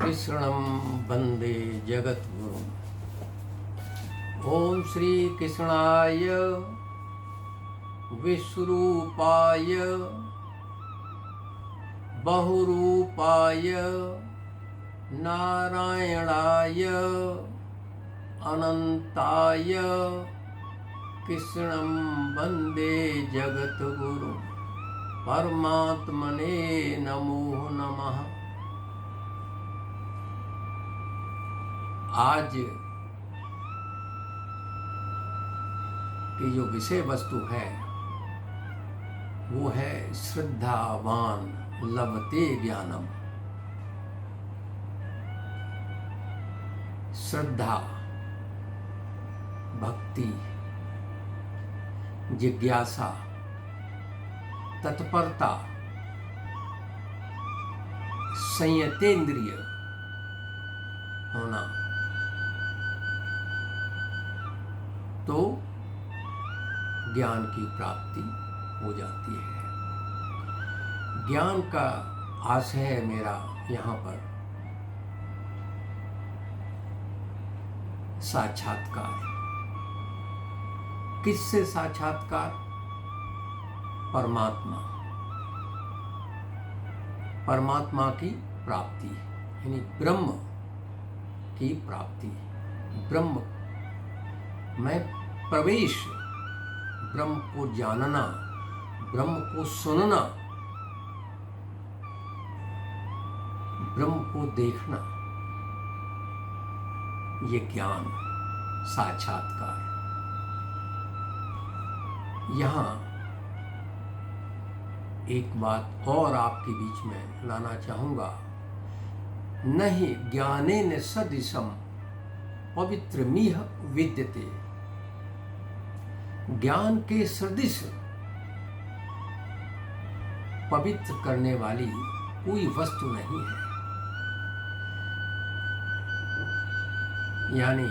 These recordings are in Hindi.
कृष्णं वन्दे जगद्गुरुम्। ॐ श्री कृष्णाय विश्वरूपाय बहुरूपाय नारायणाय अनंताय कृष्णं वन्दे जगद्गुरुं परमात्मने नमो नमः। आज की जो विषय वस्तु है वो है श्रद्धावान लभते ज्ञानम। श्रद्धा, भक्ति, जिज्ञासा, तत्परता, संयतेंद्रिय होना तो ज्ञान की प्राप्ति हो जाती है। ज्ञान का आशय है मेरा यहाँ पर साक्षात्कार। किससे साक्षात्कार? परमात्मा, परमात्मा की प्राप्ति यानी ब्रह्म की प्राप्ति, ब्रह्म में प्रवेश, ब्रह्म को जानना, ब्रह्म को सुनना, ब्रह्म को देखना, ये ज्ञान साक्षात्कार। यहाँ एक बात और आपके बीच में लाना चाहूंगा। नहीं ज्ञानेन सदृशम पवित्रमिह विद्यते। ज्ञान के सदृश पवित्र करने वाली कोई वस्तु नहीं है। यानी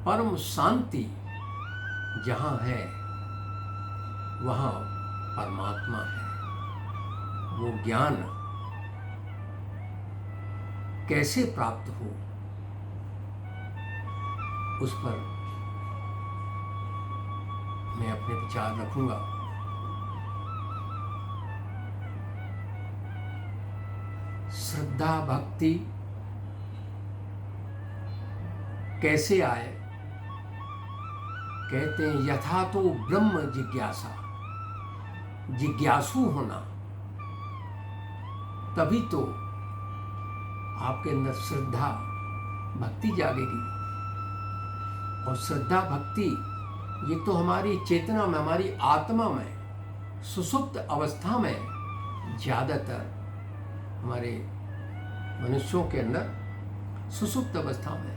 परम शांति जहां है वहां परमात्मा है। वो ज्ञान कैसे प्राप्त हो उस पर मैं अपने विचार रखूंगा। श्रद्धा भक्ति कैसे आए? कहते हैं यथा तो ब्रह्म जिज्ञासा, जिज्ञासु होना, तभी तो आपके अंदर श्रद्धा भक्ति जागेगी। और श्रद्धा भक्ति ये तो हमारी चेतना में, हमारी आत्मा में, सुसुप्त अवस्था में ज्यादातर हमारे मनुष्यों के अंदर सुसुप्त अवस्था में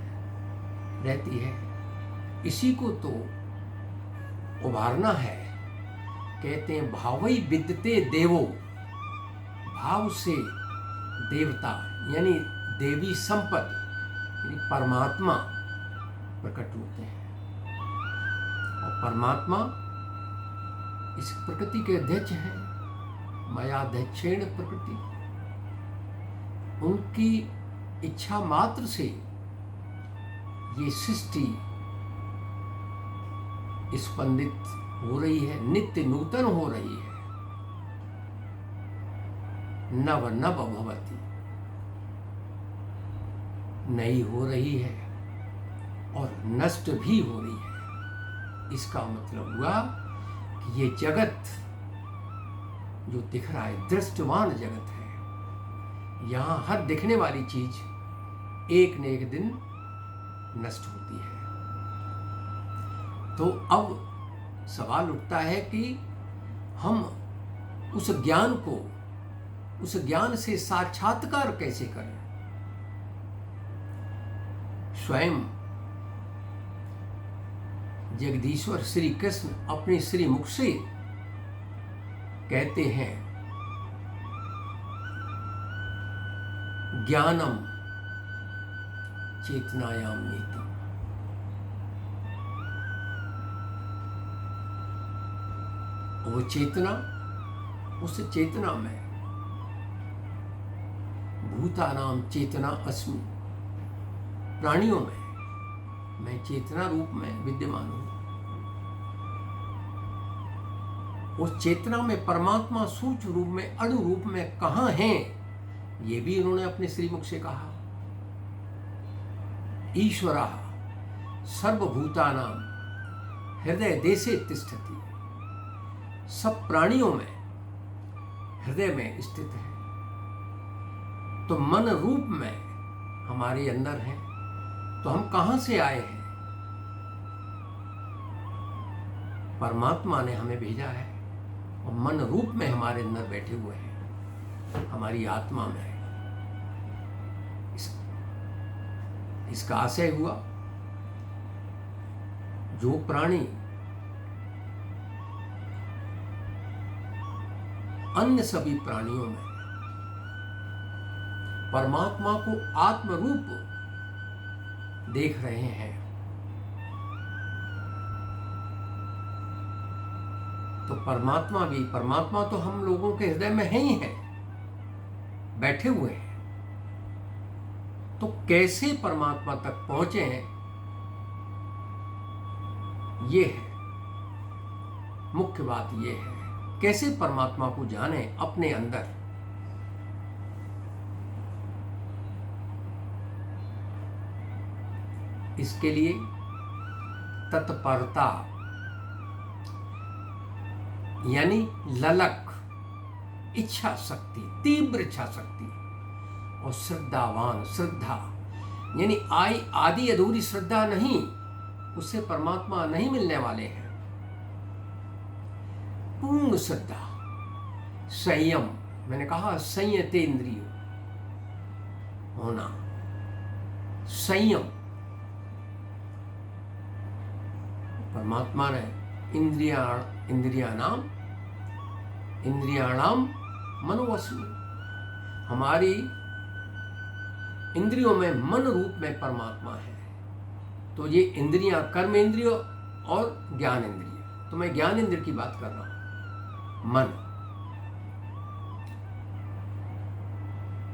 रहती है। इसी को तो उभारना है। कहते हैं भावई विद्यते देवो, भाव से देवता यानी देवी संपद यानी परमात्मा प्रकट होते हैं। और परमात्मा इस प्रकृति के अध्यक्ष है। मयाध्यक्षेण प्रकृति, उनकी इच्छा मात्र से ये सृष्टि स्पंदित हो रही है, नित्य नूतन हो रही है। नव नव भवति, नई हो रही है और नष्ट भी हो रही है। इसका मतलब हुआ कि ये जगत जो दिख रहा है दृष्टवान जगत है। यहां हर दिखने वाली चीज एक न एक दिन नष्ट होती है। तो अब सवाल उठता है कि हम उस ज्ञान को, उस ज्ञान से साक्षात्कार कैसे करें? स्वयं जगदीश्वर श्री कृष्ण अपने श्री मुख से कहते हैं ज्ञानम चेतनायाम नीति। वो चेतना, उस चेतना में सर्वभूतानां चेतना अस्मि। प्राणियों में मैं चेतना रूप में विद्यमान हूं। उस चेतना में परमात्मा सूक्ष्म रूप में, अणु रूप में कहां है, ये भी इन्होंने अपने श्रीमुख से कहा। ईश्वरः सर्वभूतानां हृदय देशे तिष्ठति। सब प्राणियों में हृदय में स्थित है। तो मन रूप में हमारे अंदर है। तो हम कहां से आए हैं? परमात्मा ने हमें भेजा है और मन रूप में हमारे अंदर बैठे हुए हैं, हमारी आत्मा में है। इसका आशय हुआ, जो प्राणी अन्य सभी प्राणियों में परमात्मा को आत्म रूप देख रहे हैं, तो परमात्मा तो हम लोगों के हृदय में है ही है, बैठे हुए हैं। तो कैसे परमात्मा तक पहुंचे हैं, ये है मुख्य बात। ये है कैसे परमात्मा को जाने अपने अंदर। इसके लिए तत्परता यानी ललक, इच्छा शक्ति, तीव्र इच्छा शक्ति और श्रद्धावान, श्रद्धा यानी आदि अधूरी श्रद्धा नहीं, उससे परमात्मा नहीं मिलने वाले हैं। पूर्ण श्रद्धा, संयम, मैंने कहा संयतेंद्रिय होना, संयम। परमात्मा ने इंद्रियाणाम मनोवशी, हमारी इंद्रियों में मन रूप में परमात्मा है। तो ये इंद्रियां, कर्म इंद्रिय और ज्ञान इंद्रिय। तो मैं ज्ञान इंद्रिय की बात कर रहा हूं, मन।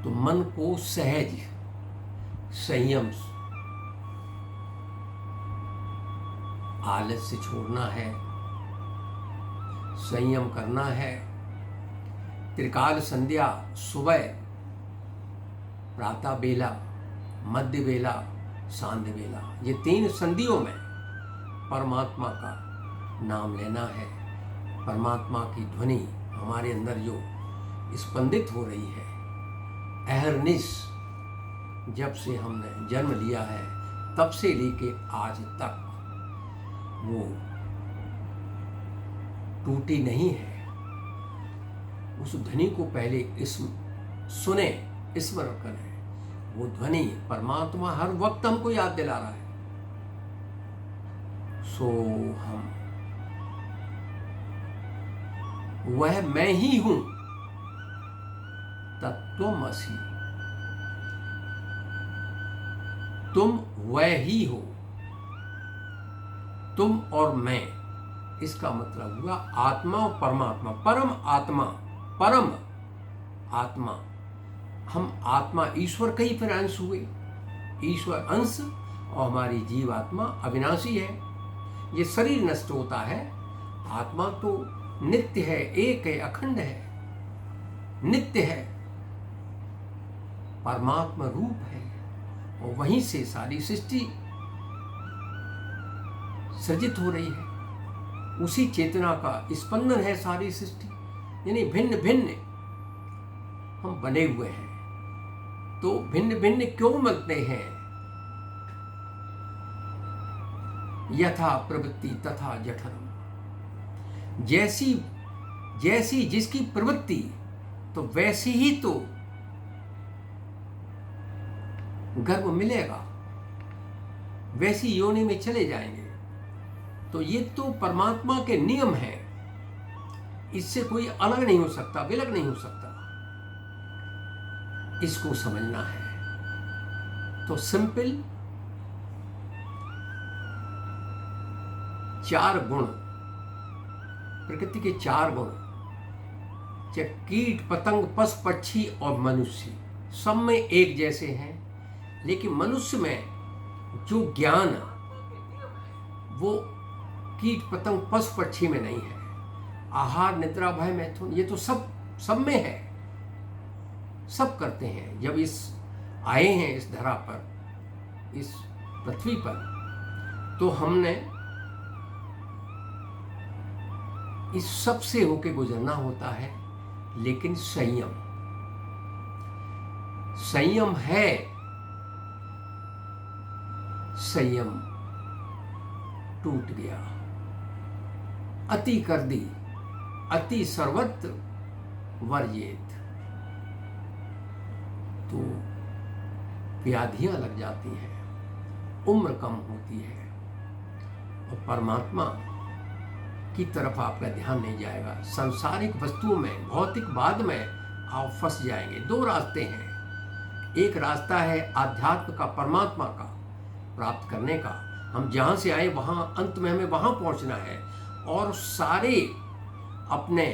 तो मन को सहज, संयम, आलस से छोड़ना है, संयम करना है। त्रिकाल संध्या, सुबह, प्रातः बेला, मध्य बेला, सांध्य बेला, ये 3 संधियों में परमात्मा का नाम लेना है। परमात्मा की ध्वनि हमारे अंदर जो स्पंदित हो रही है, अहरनिश, जब से हमने जन्म लिया है तब से लेके आज तक वो टूटी नहीं है। उस ध्वनि को पहले सुने, स्मरण करें। वो ध्वनि परमात्मा हर वक्त हमको याद दिला रहा है। सो हम, वह मैं ही हूं, तत्त्वमसि। तुम वह ही हो, तुम और मैं। इसका मतलब हुआ आत्मा और परमात्मा, परम आत्मा, परम आत्मा। हम आत्मा, ईश्वर कई फिर अंश हुए, ईश्वर अंश और हमारी जीव आत्मा अविनाशी है। ये शरीर नष्ट होता है, आत्मा तो नित्य है, एक है, अखंड है, नित्य है, परमात्मा रूप है। और वहीं से सारी सृष्टि सृजित हो रही है। उसी चेतना का स्पंदन है सारी सृष्टि। यानी भिन्न भिन्न हम बने हुए हैं। तो भिन्न भिन्न क्यों मिलते हैं? यथा प्रवृत्ति तथा जठरम। जैसी जिसकी प्रवृत्ति, तो वैसी ही तो गर्भ मिलेगा, वैसी योनि में चले जाएंगे। तो ये तो परमात्मा के नियम है, इससे कोई अलग नहीं हो सकता, विलग नहीं हो सकता। इसको समझना है। तो सिंपल 4 गुण, प्रकृति के 4 गुण, चाहे कीट, पतंग, पशु, पक्षी और मनुष्य, सब में एक जैसे हैं, लेकिन मनुष्य में जो ज्ञान वो कीट पतंग पशु पक्षी में नहीं है। आहार निद्रा भय मैथुन ये तो सब में है, सब करते हैं। जब इस आए हैं इस धरा पर, इस पृथ्वी पर, तो हमने इस सब से होके गुजरना होता है। लेकिन संयम है, संयम टूट गया, अति कर दी, अति सर्वत्र वर्जित, तो व्याधियां लग जाती हैं, उम्र कम होती है और परमात्मा की तरफ आपका ध्यान नहीं जाएगा। सांसारिक वस्तुओं में, भौतिकवाद में आप फंस जाएंगे। दो रास्ते हैं, एक रास्ता है आध्यात्म का, परमात्मा का प्राप्त करने का। हम जहाँ से आए वहाँ अंत में हमें वहाँ पहुँचना है और सारे अपने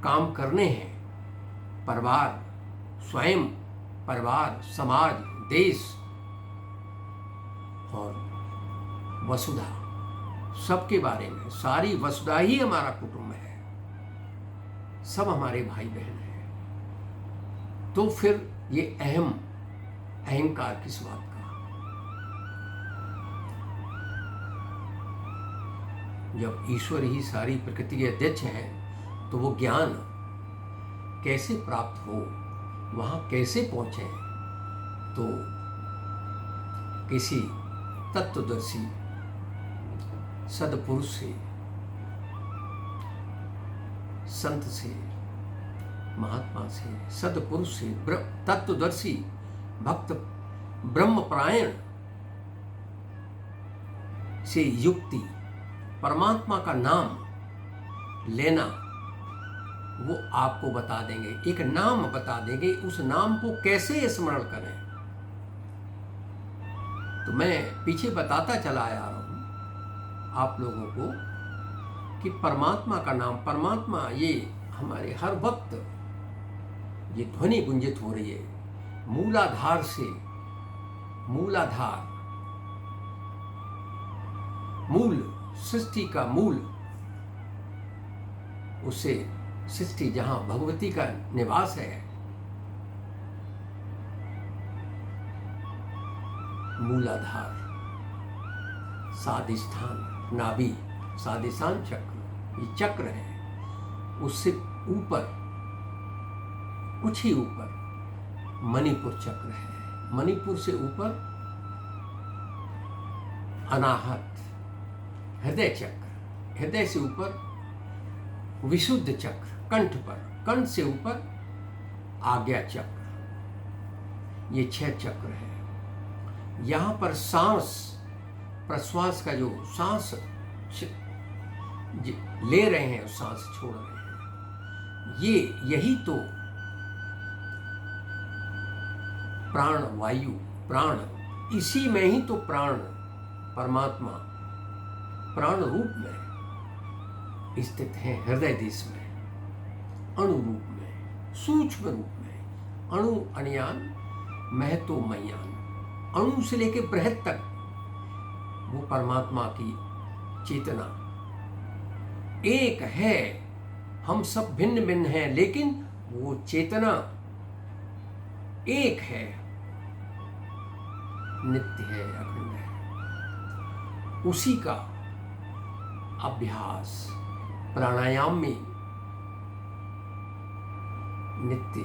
काम करने हैं। परिवार, स्वयं, परिवार, समाज, देश और वसुधा, सबके बारे में। सारी वसुधा ही हमारा कुटुंब है, सब हमारे भाई बहन हैं। तो फिर ये अहंकार किस बात का? जब ईश्वर ही सारी प्रकृति के अध्यक्ष हैं, तो वो ज्ञान कैसे प्राप्त हो, वहां कैसे पहुंचे? तो किसी तत्वदर्शी सदपुरुष से, संत से, महात्मा से, सदपुरुष से, तत्वदर्शी, भक्त, ब्रह्मपरायण से युक्ति, परमात्मा का नाम लेना, वो आपको बता देंगे। एक नाम बता देंगे, उस नाम को कैसे स्मरण करें। तो मैं पीछे बताता चला आ रहा हूं आप लोगों को कि परमात्मा का नाम, परमात्मा ये हमारे हर वक्त ये ध्वनि गुंजित हो रही है। मूलाधार से, मूलाधार, मूल, सृष्टि का मूल, उसे सृष्टि जहां भगवती का निवास है, मूलाधार, स्वादिष्ठान, नाभि, स्वादिष्ठान चक्र, ये चक्र है। उससे ऊपर, कुछ ही ऊपर मणिपुर चक्र है। मणिपुर से ऊपर अनाहत, हृदय चक्र, हृदय से ऊपर विशुद्ध चक्र, कंठ पर, कंठ से ऊपर आज्ञा चक्र। ये 6 चक्र है। यहां पर सांस प्रश्वास का जो सांस ले रहे हैं, सांस छोड़ रहे हैं, यही तो प्राण वायु, प्राण, इसी में ही तो प्राण परमात्मा प्राण रूप में स्थित है। हृदय देश में, अणु रूप में, सूक्ष्म रूप में, अणु अणयान महतो मयान, अणु से लेके बृहद तक वो परमात्मा की चेतना एक है। हम सब भिन्न भिन्न हैं, लेकिन वो चेतना एक है, नित्य है, अखंड है। उसी का अभ्यास प्राणायाम में नित्य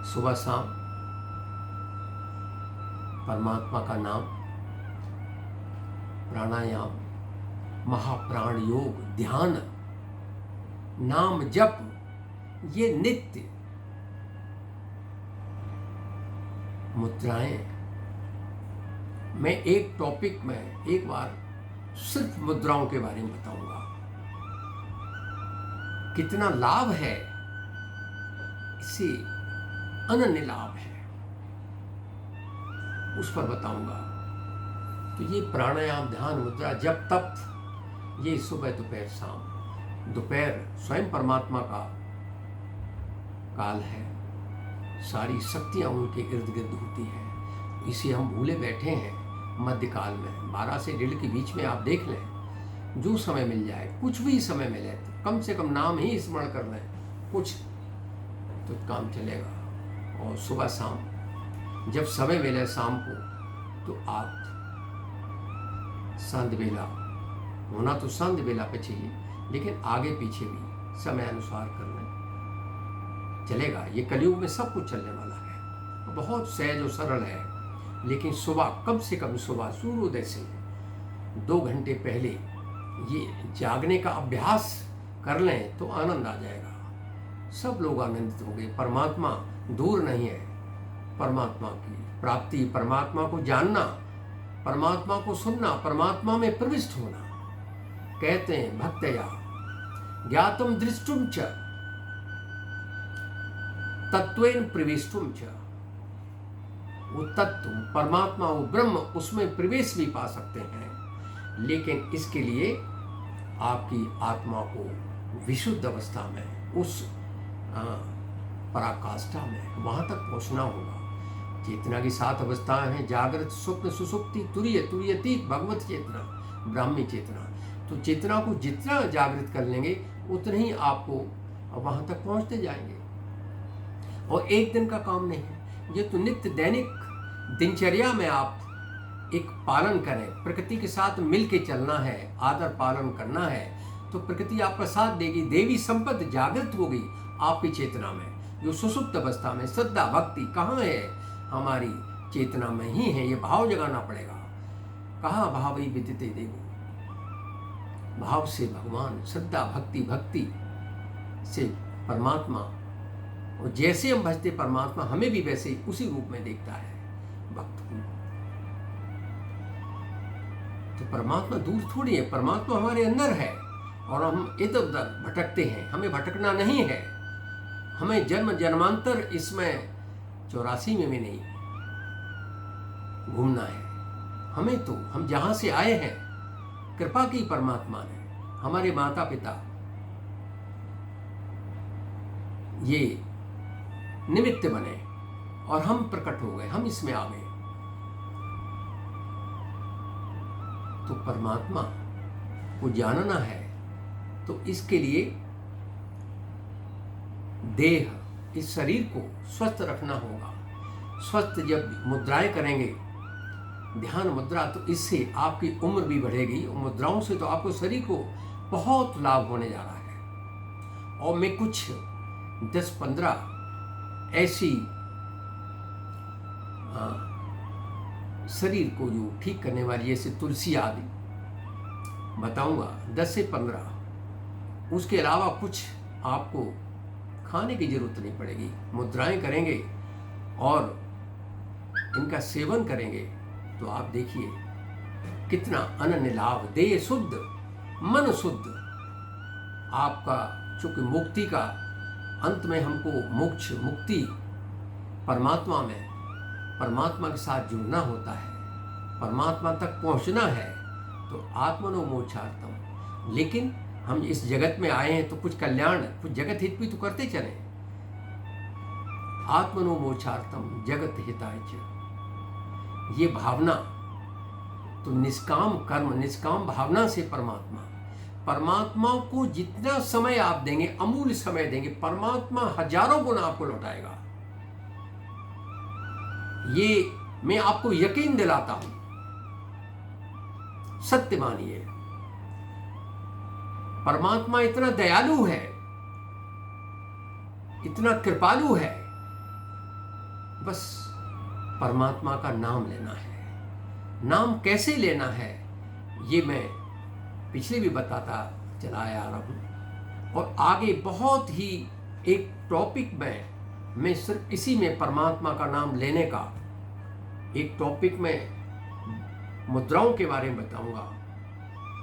सुबह शाम परमात्मा का नाम, प्राणायाम, महाप्राण योग, ध्यान, नाम जप, ये नित्य मुद्राएं। मैं एक टॉपिक में एक बार सिर्फ मुद्राओं के बारे में बताऊंगा। कितना लाभ है, इससे अनन्य लाभ है, उस पर बताऊंगा। तो ये प्राणायाम, ध्यान, मुद्रा, जप, तप, ये सुबह दोपहर शाम। दोपहर स्वयं परमात्मा का काल है, सारी शक्तियाँ उनके इर्द गिर्द होती हैं। इसे हम भूले बैठे हैं मध्यकाल में। 12 से 1:30 के बीच में आप देख लें, जो समय मिल जाए, कुछ भी समय मिले, तो कम से कम नाम ही स्मरण कर लें कुछ, तो काम चलेगा। और सुबह शाम जब समय मिले शाम को, तो आप संध्या बेला होना तो संध्या बेला पे चाहिए, लेकिन आगे पीछे भी समय अनुसार कर लें, चलेगा। ये कलयुग में सब कुछ चलने वाला है, बहुत सहज और सरल है। लेकिन सुबह, कम से कम सुबह सूर्योदय से 2 घंटे पहले ये जागने का अभ्यास कर लें तो आनंद आ जाएगा। सब लोग आनंदित होंगे। परमात्मा दूर नहीं है। परमात्मा की प्राप्ति, परमात्मा को जानना, परमात्मा को सुनना, परमात्मा में प्रविष्ट होना। कहते हैं भक्तया ज्ञातम दृष्टुम च तत्वेन प्रविष्टुम च। वो तत्व, परमात्मा, वो ब्रह्म, उसमें प्रवेश भी पा सकते हैं, लेकिन इसके लिए आपकी आत्मा को विशुद्ध अवस्था में, उस पराकाष्ठा में, वहां तक पहुंचना होगा। चेतना की 7 अवस्थाएं हैं: जागृत, स्वप्न, सुषुप्ति, तुरीय, तुरीयतीत, भगवत चेतना, ब्राह्मी चेतना। तो चेतना को जितना जागृत कर लेंगे, उतने ही आपको वहां तक पहुंचते जाएंगे। और एक दिन का काम नहीं है, ये तो नित्य दैनिक दिनचर्या में आप एक पालन करें। प्रकृति के साथ मिल के चलना है, आदर पालन करना है, तो प्रकृति आपका साथ देगी। देवी संपत्ति जागृत होगी आपकी चेतना में। जो सुसुप्त अवस्था में श्रद्धा भक्ति कहाँ है? हमारी चेतना में ही है। ये भाव जगाना पड़ेगा। कहाँ भाव ही विदिते देवो, भाव से भगवान, श्रद्धा भक्ति, भक्ति से परमात्मा। और जैसे हम भजते परमात्मा हमें भी वैसे उसी रूप में देखता है भक्त को। तो परमात्मा दूर थोड़ी है, परमात्मा हमारे अंदर है। और हम इधर उधर भटकते हैं, हमें भटकना नहीं है। हमें जन्म जन्मांतर इसमें 84 में भी नहीं घूमना है। हमें तो, हम जहां से आए हैं, कृपा की परमात्मा ने, हमारे माता पिता ये निमित्त बने और हम प्रकट हो गए, हम इसमें आ गए। तो परमात्मा को जानना है, तो इसके लिए देह, इस शरीर को स्वस्थ रखना होगा। स्वस्थ जब मुद्राएं करेंगे, ध्यान मुद्रा, तो इससे आपकी उम्र भी बढ़ेगी। और मुद्राओं से तो आपको शरीर को बहुत लाभ होने जा रहा है। और मैं कुछ 10-15 ऐसी शरीर को जो ठीक करने वाली, जैसे तुलसी आदि बताऊंगा, 10 से 15। उसके अलावा कुछ आपको खाने की जरूरत नहीं पड़ेगी। मुद्राएं करेंगे और इनका सेवन करेंगे, तो आप देखिए कितना अनन्य लाभ। देह शुद्ध, मन शुद्ध। आपका चूंकि मुक्ति का अंत में हमको मोक्ष, मुक्ति परमात्मा में, परमात्मा के साथ जुड़ना होता है, परमात्मा तक पहुंचना है। तो आत्मनो मोक्षार्थम। लेकिन हम इस जगत में आए हैं तो कुछ कल्याण, कुछ जगत हित भी तो करते चले। आत्मनो मोक्षार्थम जगत हिताय च। ये भावना, तो निष्काम कर्म, निष्काम भावना से परमात्मा को जितना समय आप देंगे, अमूल्य समय देंगे, परमात्मा हजारों गुना आपको लौटाएगा। ये मैं आपको यकीन दिलाता हूं, सत्य मानिए। परमात्मा इतना दयालु है, इतना कृपालु है। बस परमात्मा का नाम लेना है। नाम कैसे लेना है, ये मैं पिछले भी बताता चला आ रहा हूं। और आगे बहुत ही एक टॉपिक में, मैं सिर्फ इसी में परमात्मा का नाम लेने का एक टॉपिक में मुद्राओं के बारे में बताऊंगा।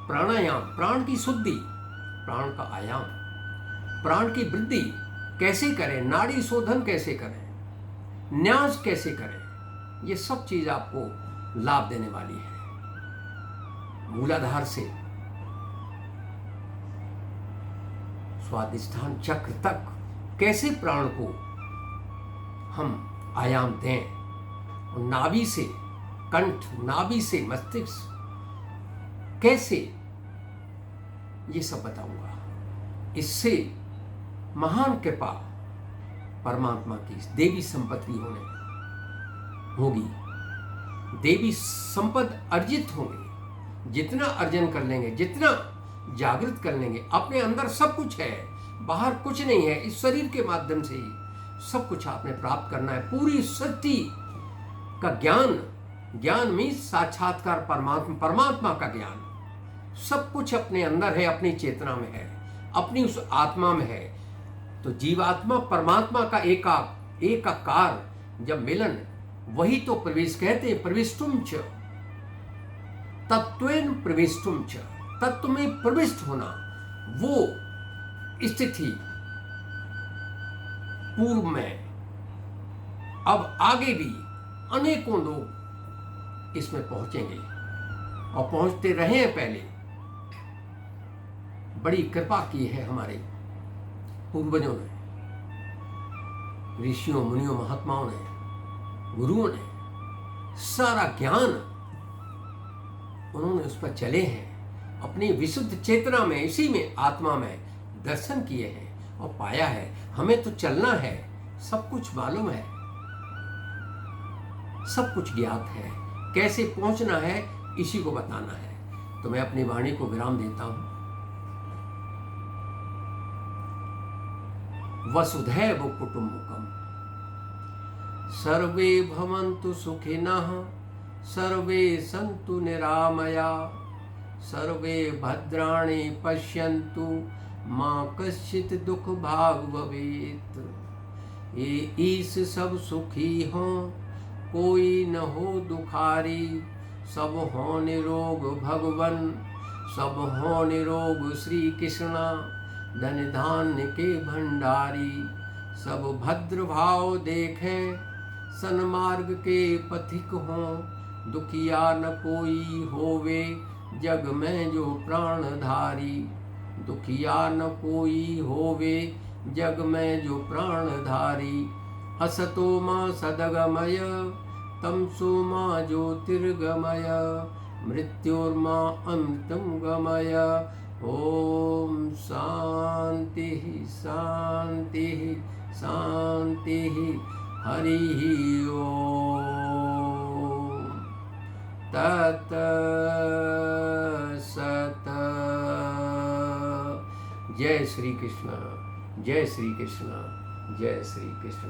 प्राणायाम, प्राण की शुद्धि, प्राण का आयाम, प्राण की वृद्धि कैसे करें, नाड़ी शोधन कैसे करें, न्यास कैसे करें, ये सब चीज आपको लाभ देने वाली है। मूलाधार से स्वादिष्ठान चक्र तक कैसे प्राण को हम आयाम दें। और नाभि से कंठ, नाभि से मस्तिष्क, कैसे, ये सब बताऊंगा। इससे महान कृपा परमात्मा की देवी संपत्ति होगी। देवी संपद अर्जित होंगे। जितना अर्जन कर लेंगे, जितना जागृत कर लेंगे, अपने अंदर सब कुछ है, बाहर कुछ नहीं है। इस शरीर के माध्यम से ही सब कुछ आपने प्राप्त करना है। पूरी सृष्टि का ज्ञान मीन्स साक्षात्कार, परमात्मा का ज्ञान। सब कुछ अपने अंदर है, अपनी चेतना में है, अपनी उस आत्मा में है। तो जीवात्मा परमात्मा का एकाकार जब मिलन, वही तो प्रवेश कहते हैं। प्रविष्टुम च तत्वेन प्रविष्टुम च, तत्व में प्रविष्ट होना, वो स्थिति पूर्व में, अब आगे भी अनेकों लोग इसमें पहुंचेंगे और पहुंचते रहे हैं। पहले बड़ी कृपा की है हमारे पूर्वजों ने, ऋषियों, मुनियों, महात्माओं ने, गुरुओं ने। सारा ज्ञान उन्होंने उस पर चले हैं, अपनी विशुद्ध चेतना में, इसी में, आत्मा में दर्शन किए हैं और पाया है। हमें तो चलना है, सब कुछ मालूम है, सब कुछ ज्ञात है। कैसे पहुंचना है, इसी को बताना है। तो मैं अपनी वाणी को विराम देता हूं। वसुधैव कुटुम्बकम्, सर्वे भवन्तु सुखिनः, सर्वे सन्तु निरामया, सर्वे भद्राणि पश्यन्तु, मा कश्चित् दुख भाग भवेत्। ये ईश सब सुखी हों, कोई न हो दुखारी, सब हो निरोग भगवन, सब हो निरोग श्री कृष्णा, धन धान्य के भंडारी। सब भद्र भाव देखें, सन्मार्ग के पथिक हों, दुखिया न कोई होवे, जग में जो प्राणधारी। दुखिया न कोई होवे, जग में जो प्राणधारी। असतो मा सदगमय, तमसो मा ज्योतिर्गमय, मृत्योर्मा अमृतं गमय। ओम शांति शांति शांति। हरि ओम तत् सत। जय श्री कृष्ण, जय श्री कृष्ण, जय श्री कृष्ण।